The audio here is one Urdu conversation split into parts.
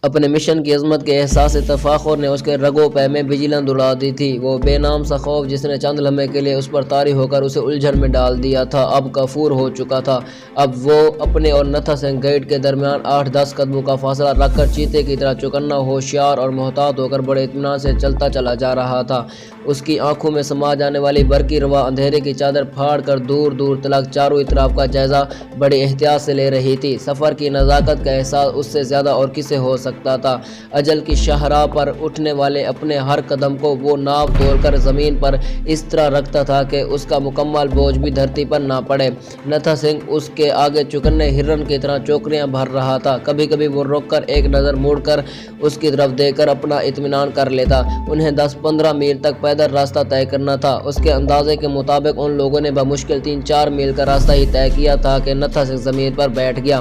اپنے مشن کی عظمت کے احساس تفاخر نے اس کے رگوں پہ میں بجلن اڑا دی تھی۔ وہ بے نام سا خوف جس نے چند لمحے کے لیے اس پر طاری ہو کر اسے الجھن میں ڈال دیا تھا اب کفور ہو چکا تھا۔ اب وہ اپنے اور نتھا سنگھ گیٹ کے درمیان 8-10 قدموں کا فاصلہ رکھ کر چیتے کی طرح چوکنا، ہوشیار اور محتاط ہو کر بڑے اطمینان سے چلتا چلا جا رہا تھا۔ اس کی آنکھوں میں سما جانے والی برقی رواں اندھیرے کی چادر پھاڑ کر دور دور تلک چاروں اطراف کا جائزہ بڑی احتیاط سے لے رہی تھی۔ سفر کی نزاکت کا احساس اس سے زیادہ اور کسے ہو سکتا تھا؟ اجل کی شاہراہ پر اٹھنے والے اپنے ہر قدم کو وہ ناو تول کر زمین پر اس طرح رکھتا تھا کہ اس کا مکمل بوجھ بھی دھرتی پر نہ پڑے۔ نتھا سنگھ اس کے آگے چکنے ہرن کی طرح چوکریاں بھر رہا تھا۔ کبھی کبھی وہ رک کر ایک نظر موڑ کر اس کی طرف دیکھ کر اپنا اطمینان کر لیتا۔ انہیں 10-15 میل تک پیدل راستہ طے کرنا تھا۔ اس کے اندازے کے مطابق ان لوگوں نے بمشکل 3-4 میل کا راستہ ہی طے کیا تھا کہ نتھا سنگھ زمین پر بیٹھ گیا۔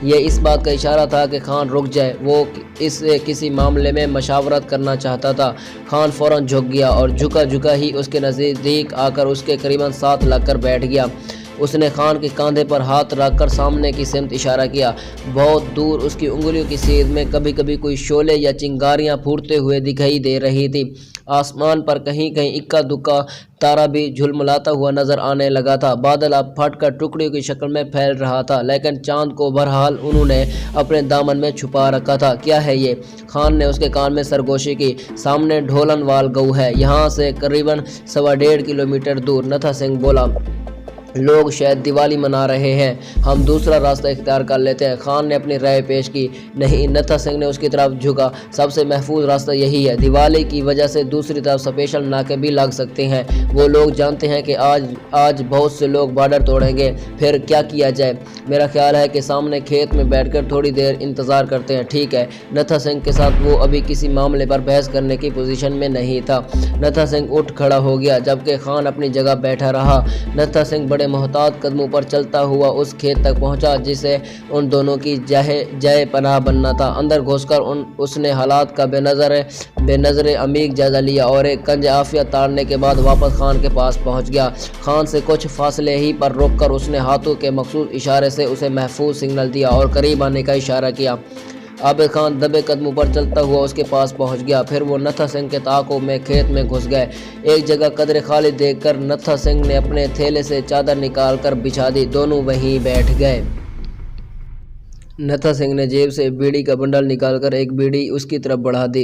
یہ اس بات کا اشارہ تھا کہ خان رک جائے۔ وہ اس سے کسی معاملے میں مشاورت کرنا چاہتا تھا۔ خان فوراً جھک گیا اور جھکا ہی اس کے نزدیک آ کر اس کے قریباً ساتھ لگ کر بیٹھ گیا۔ اس نے خان کے کاندھے پر ہاتھ رکھ کر سامنے کی سمت اشارہ کیا۔ بہت دور اس کی انگلیوں کی سیدھ میں کبھی کبھی کوئی شعلے یا چنگاریاں پھوٹتے ہوئے دکھائی دے رہی تھی۔ آسمان پر کہیں کہیں اکا دکا تارا بھی جھلملاتا ہوا نظر آنے لگا تھا۔ بادل اب پھٹ کر ٹکڑیوں کی شکل میں پھیل رہا تھا، لیکن چاند کو بہرحال انہوں نے اپنے دامن میں چھپا رکھا تھا۔ کیا ہے یہ؟ خان نے اس کے کان میں سرگوشی کی۔ سامنے ڈھولن وال گاؤں ہے، یہاں سے قریباً 1.25 کلومیٹر دور۔ نتھا سنگھ بولا، لوگ شاید دیوالی منا رہے ہیں، ہم دوسرا راستہ اختیار کر لیتے ہیں۔ خان نے اپنی رائے پیش کی۔ نہیں، نتھا سنگھ نے اس کی طرف جھکا، سب سے محفوظ راستہ یہی ہے۔ دیوالی کی وجہ سے دوسری طرف اسپیشل ناکے بھی لگ سکتے ہیں۔ وہ لوگ جانتے ہیں کہ آج بہت سے لوگ بارڈر توڑیں گے۔ پھر کیا کیا جائے؟ میرا خیال ہے کہ سامنے کھیت میں بیٹھ کر تھوڑی دیر انتظار کرتے ہیں۔ ٹھیک ہے۔ نتھا سنگھ کے ساتھ وہ ابھی کسی معاملے پر بحث کرنے کی پوزیشن میں نہیں تھا۔ نتھا سنگھ اٹھ کھڑا ہو گیا جبکہ خان اپنی جگہ بیٹھا رہا۔ نتھا سنگھ بڑے محتاط قدموں پر چلتا ہوا اس کھیت تک پہنچا جسے ان دونوں کی جائے پناہ بننا تھا۔ اندر گھس کر اس نے حالات کا بے نظر عمیق جائزہ لیا اور ایک کنج عافیت تاڑنے کے بعد واپس خان کے پاس پہنچ گیا۔ خان سے کچھ فاصلے ہی پر رک کر اس نے ہاتھوں کے مخصوص اشارے سے اسے محفوظ سگنل دیا اور قریب آنے کا اشارہ کیا۔ عابد خان دبے قدموں پر چلتا ہوا اس کے پاس پہنچ گیا۔ پھر وہ نتھا سنگھ کے تعاقب میں کھیت میں گھس گئے۔ ایک جگہ قدرے خالی دیکھ کر نتھا سنگھ نے اپنے تھیلے سے چادر نکال کر بچھا دی۔ دونوں وہیں بیٹھ گئے۔ نتھا سنگھ نے جیب سے بیڑی کا بنڈل نکال کر ایک بیڑی اس کی طرف بڑھا دی۔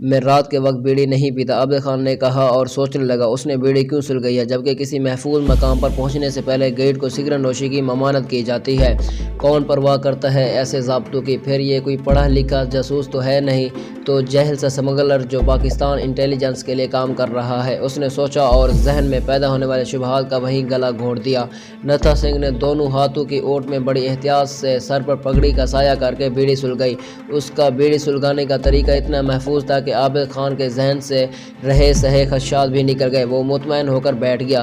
میں رات کے وقت بیڑی نہیں پیتا، عابد خان نے کہا اور سوچنے لگا اس نے بیڑی کیوں سلگائی ہے جبکہ کسی محفوظ مقام پر پہنچنے سے پہلے گائیڈ کو سگریٹ نوشی کی ممانعت کی جاتی ہے۔ کون پرواہ کرتا ہے ایسے ضابطوں کی؟ پھر یہ کوئی پڑھا لکھا جاسوس تو ہے نہیں، تو جاہل سا اسمگلر جو پاکستان انٹیلیجنس کے لیے کام کر رہا ہے، اس نے سوچا اور ذہن میں پیدا ہونے والے شبہات کا وہیں گلا گھونٹ دیا۔ نتھا سنگھ نے دونوں ہاتھوں کی اوٹ میں بڑی احتیاط سے سر پر پگڑی کا سایہ کر کے بیڑی سلگائی۔ اس کا بیڑی سلگانے کا طریقہ اتنا محفوظ تھا کہ عابد خان کے ذہن سے رہے سہے خدشات بھی نکل گئے۔ وہ مطمئن ہو کر بیٹھ گیا۔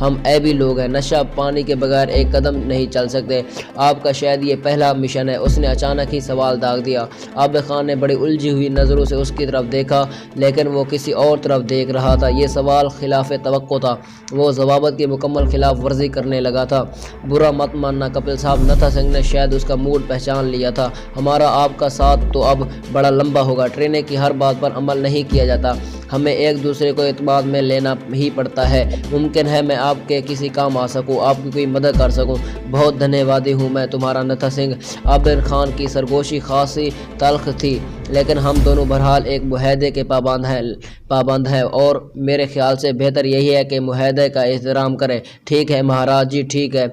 ہم عیبی لوگ ہیں، نشہ پانی کے بغیر ایک قدم نہیں چل سکتے۔ آپ کا شاید یہ پہلا مشن ہے۔ اس نے اچانک ہی سوال داغ دیا۔ عابد خان نے بڑی الجھی ہوئی نظروں سے اس کی طرف دیکھا لیکن وہ کسی اور طرف دیکھ رہا تھا۔ یہ سوال خلاف توقع تھا۔ وہ ضوابط کی مکمل خلاف ورزی کرنے لگا تھا۔ برا مت ماننا کپل صاحب، نتھا سنگھ نے شاید اس کا موڈ پہچان لیا تھا، ہمارا آپ کا ساتھ تو اب بڑا لمبا ہوگا۔ ٹریننگ کی ہر بات پر عمل نہیں کیا جاتا، ہمیں ایک دوسرے کو اعتماد میں لینا ہی پڑتا ہے۔ ممکن ہے میں آپ کے کسی کام آ سکوں، آپ کی کوئی مدد کر سکوں۔ بہت دھنیہ وادی ہوں میں تمہارا نتھا سنگھ۔ عابد خان کی سرگوشی خاصی تلخ تھی لیکن ہم دونوں بہرحال ایک معاہدے کے پابند ہیں اور میرے خیال سے بہتر یہی ہے کہ معاہدے کا احترام کریں۔ ٹھیک ہے مہاراج جی، ٹھیک ہے،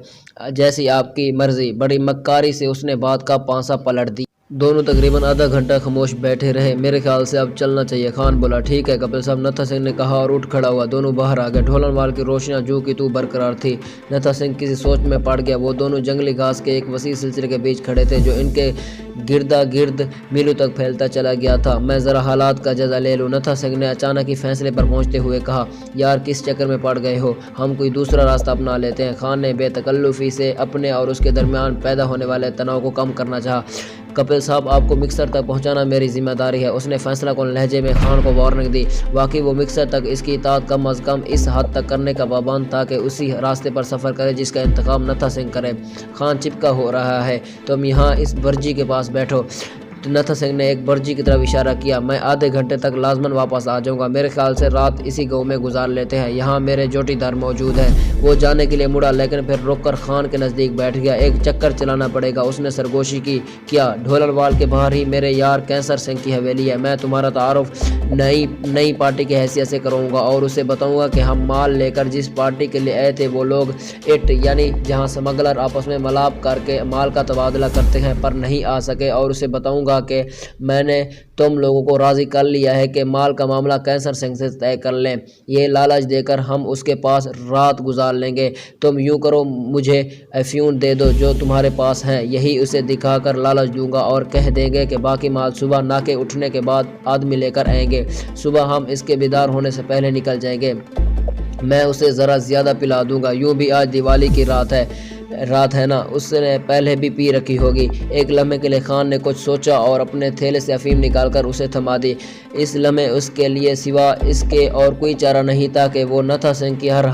جیسی آپ کی مرضی۔ بڑی مکاری سے اس نے بات کا پانسا پلٹ دی۔ دونوں تقریباً آدھا گھنٹہ خاموش بیٹھے رہے۔ میرے خیال سے اب چلنا چاہیے، خان بولا۔ ٹھیک ہے کپل صاحب، نتھا سنگھ نے کہا اور اٹھ کھڑا ہوا۔ دونوں باہر آ گئے۔ ڈھولن وال کی روشنیاں جو کی تو برقرار تھی۔ نتھا سنگھ کسی سوچ میں پڑ گیا۔ وہ دونوں جنگلی گھاس کے ایک وسیع سلسلے کے بیچ کھڑے تھے جو ان کے گردا گرد میلوں تک پھیلتا چلا گیا تھا۔ میں ذرا حالات کا جائزہ لے لوں، نتھا سنگھ نے اچانک ہی فیصلے پر پہنچتے ہوئے کہا۔ یار کس چکر میں پڑ گئے ہو، ہم کوئی دوسرا راستہ اپنا لیتے ہیں۔ خان نے بے تکلفی سے اپنے اور اس کے درمیان پیدا ہونے والے تناؤ کو کم کرنا چاہا۔ کپل صاحب آپ کو مکسر تک پہنچانا میری ذمہ داری ہے۔ اس نے فیصلہ کن لہجے میں خان کو وارننگ دی۔ واقعی وہ مکسر تک اس کی اطاعت کم از کم اس حد تک کرنے کا پابند تھا کہ اسی راستے پر سفر کرے جس کا انتخاب نتھا سنگھ کرے۔ خان چپکا ہو رہا ہے، تم یہاں اس برجی کے پاس بیٹھو۔ نتھا سنگھ نے ایک برجی کی طرف اشارہ کیا۔ میں آدھے گھنٹے تک لازماً واپس آ جاؤں گا۔ میرے خیال سے رات اسی گاؤں میں گزار لیتے ہیں، یہاں میرے جوٹی دار موجود ہے۔ وہ جانے کے لیے مڑا لیکن پھر رک کر خان کے نزدیک بیٹھ گیا۔ ایک چکر چلانا پڑے گا، اس نے سرگوشی کی۔ کیا؟ ڈھولر وال کے باہر ہی میرے یار کینسر سنگھ کی حویلی ہے۔ میں تمہارا تعارف نئی پارٹی کی حیثیت سے کروں گا اور اسے بتاؤں گا کہ ہم مال لے کر جس پارٹی کے لیے آئے تھے وہ لوگ یعنی جہاں سمگلر آپس میں ملاپ کر کے مال کا تبادلہ کرتے ہیں پر نہیں آ سکے، اور اسے بتاؤں گا کہ میں نے تم لوگوں کو راضی کر لیا ہے کہ مال کا معاملہ کینسر سنگھ سے طے کر لیں۔ یہ لالچ دے کر ہم اس کے پاس رات گزار لیں گے۔ تم یوں کرو، مجھے افیون دے دو جو تمہارے پاس ہیں، یہی اسے دکھا کر لالچ دوں گا اور کہہ دیں گے کہ باقی مال صبح ناکے اٹھنے کے بعد آدمی لے کر آئیں گے۔ صبح ہم اس کے بیدار ہونے سے پہلے نکل جائیں گے۔ میں اسے ذرا زیادہ پلا دوں گا۔ یوں بھی آج دیوالی کی رات ہے نا، اس نے پہلے بھی پی رکھی ہوگی۔ ایک لمحے کے لیے خان نے کچھ سوچا اور اپنے تھیلے سے افیم نکال کر اسے تھما دی۔ اس لمحے اس کے لیے سوا اس کے اور کوئی چارہ نہیں تھا کہ وہ نتھا سنگھ کی ہر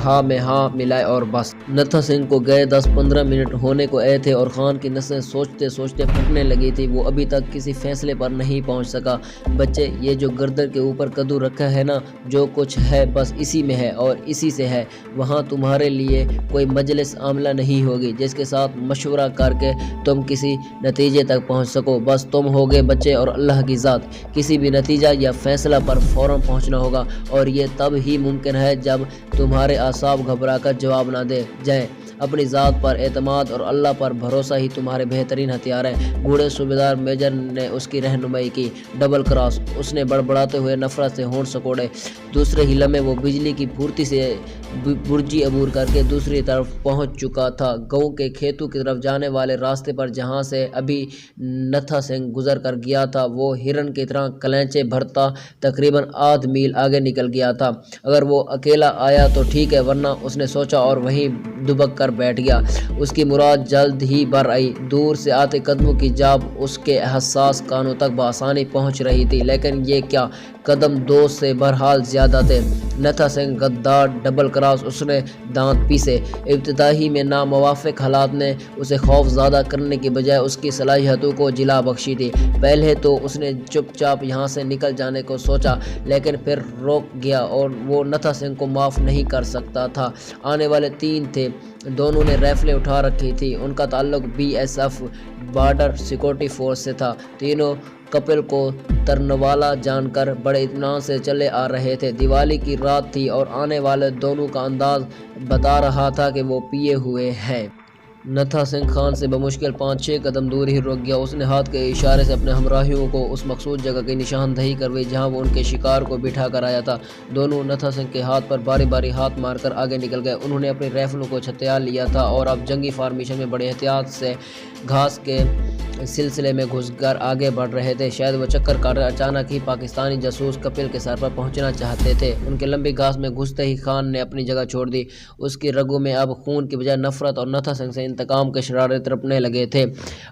ہاں میں ہاں ملائے اور بس۔ نتھا سنگھ کو گئے 10-15 منٹ ہونے کو آئے تھے اور خان کی نسیں سوچتے سوچتے پھٹنے لگی تھی۔ وہ ابھی تک کسی فیصلے پر نہیں پہنچ سکا۔ بچے، یہ جو گردن کے اوپر کدو رکھا ہے نا، جو کچھ ہے بس اسی میں ہے اور اسی سے ہے۔ وہاں تمہارے لیے کوئی مجلس عاملہ نہیں ہوگی جس کے ساتھ مشورہ کر کے تم کسی نتیجے تک پہنچ سکو۔ بس تم ہوگے بچے اور اللہ کی ذات۔ کسی بھی نتیجہ یا فیصلہ پر فوراً پہنچنا ہوگا اور یہ تب ہی ممکن ہے جب تمہارے اعصاب گھبرا کر جواب نہ دے جائیں۔ اپنی ذات پر اعتماد اور اللہ پر بھروسہ ہی تمہارے بہترین ہتھیار ہیں۔ بوڑھے صوبیدار میجر نے اس کی رہنمائی کی۔ ڈبل کراس، اس نے بڑبڑاتے ہوئے نفرت سے ہونٹ سکوڑے۔ دوسرے ہی لمحے وہ بجلی کی پھرتی سے برجی عبور کر کے دوسری طرف پہنچ چکا تھا، گاؤں کے کھیتوں کی طرف جانے والے راستے پر جہاں سے ابھی نتھا سنگھ گزر کر گیا تھا۔ وہ ہرن کی طرح کلینچے بھرتا تقریباً آدھ میل آگے نکل گیا تھا۔ اگر وہ اکیلا آیا تو ٹھیک ہے، ورنہ اس نے سوچا اور وہیں دبک کر بیٹھ گیا۔ اس کی مراد جلد ہی بر آئی۔ دور سے آتے قدموں کی جاب اس کے حساس کانوں تک بآسانی پہنچ رہی تھی، لیکن یہ کیا قدم 2 سے بہرحال زیادہ تھے۔ نتھا سنگھ غدار، ڈبل کراس، اس نے دانت پیسے۔ ابتدائی میں ناموافق حالات نے اسے خوف زدہ کرنے کی بجائے اس کی صلاحیتوں کو جلا بخشی تھی۔ پہلے تو اس نے چپ چاپ یہاں سے نکل جانے کو سوچا، لیکن پھر روک گیا اور وہ نتھا سنگھ کو معاف نہیں کر سکتا تھا۔ آنے والے 3 تھے، دونوں نے رائفلیں اٹھا رکھی تھی۔ ان کا تعلق BSF بارڈر سیکورٹی فورس سے تھا۔ تینوں کپل کو ترنوالا جان کر بڑے اطمینان سے چلے آ رہے تھے۔ دیوالی کی رات تھی اور آنے والے دونوں کا انداز بتا رہا تھا کہ وہ پیے ہوئے ہیں۔ نتھا سنگھ خان سے بمشکل 5-6 قدم دور ہی رک گیا۔ اس نے ہاتھ کے اشارے سے اپنے ہمراہیوں کو اس مقصود جگہ کی نشاندہی کروائی جہاں وہ ان کے شکار کو بٹھا کر آیا تھا۔ دونوں نتھا سنگھ کے ہاتھ پر باری باری ہاتھ مار کر آگے نکل گئے۔ انہوں نے اپنی رائفلوں کو چھتیا لیا تھا اور اب جنگی فارمیشن میں بڑے احتیاط سے گھاس کے سلسلے میں گھس کر آگے بڑھ رہے تھے۔ شاید وہ چکر کاٹ کر اچانک ہی پاکستانی جاسوس کپل کے سر پر پہنچنا چاہتے تھے۔ ان کے لمبی گھاس میں گھستے ہی خان نے اپنی جگہ چھوڑ دی۔ اس کی رگوں میں اب خون کی بجائے نفرت اور نتھا سنگھ سے انتقام کے شرارے تڑپنے لگے تھے۔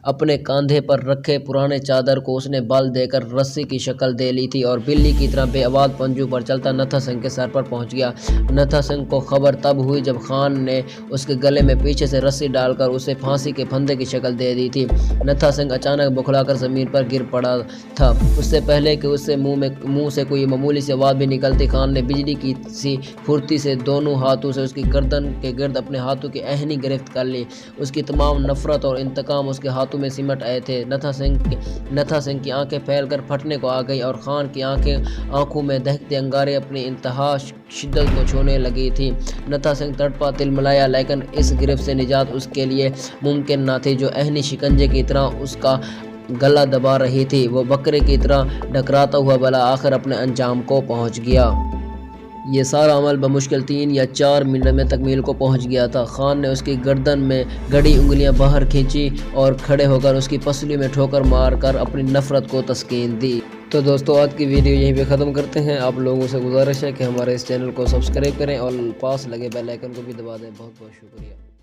اپنے کاندھے پر رکھے پرانے چادر کو اس نے بل دے کر رسی کی شکل دے لی تھی اور بلی کی طرح بے آواز پنجوں پر چلتا نتھا سنگھ کے سر پر پہنچ گیا۔ نتھا سنگھ کو خبر تب ہوئی جب خان نے اس کے گلے میں پیچھے سے رسی ڈال کر اسے پھانسی کے پھندے کی شکل دے دی تھی۔ نتھا سنگھ اچانک بکھلا کر زمین پر گر پڑا تھا۔ اس سے پہلے کہ اس سے منہ سے کوئی معمولی سی آواز بھی نکلتی، خان نے بجلی کی سی پھرتی سے دونوں ہاتھوں سے اس کی گردن کے گرد اپنے ہاتھوں کی اہنی گرفت کر لی۔ اس کی تمام نفرت اور انتقام اس کے ہاتھوں میں سمٹ آئے تھے۔ نتھا سنگھ کی آنکھیں پھیل کر پھٹنے کو آ گئی اور خان کی آنکھوں میں دہکتے انگارے اپنی انتہا شدت کو چھونے لگی تھی۔ نتھا سنگھ تڑپا تلملایا، لیکن اس گرفت سے نجات اس کے لیے ممکن نہ تھی جو اہنی شکنجے کی طرح اس کا گلا دبا رہی تھی۔ وہ بکرے کی طرح ڈکراتا ہوا بالآخر اپنے انجام کو پہنچ گیا۔ یہ سارا عمل بمشکل 3 یا 4 منٹ میں تکمیل کو پہنچ گیا تھا۔ خان نے اس کی گردن میں گڑی انگلیاں باہر کھینچی اور کھڑے ہو کر اس کی پسلی میں ٹھوکر مار کر اپنی نفرت کو تسکین دی۔ تو دوستو، آج کی ویڈیو یہیں پہ ختم کرتے ہیں۔ آپ لوگوں سے گزارش ہے کہ ہمارے اس چینل کو سبسکرائب کریں اور پاس لگے بیل آئیکن کو بھی دبا دیں۔ بہت بہت شکریہ۔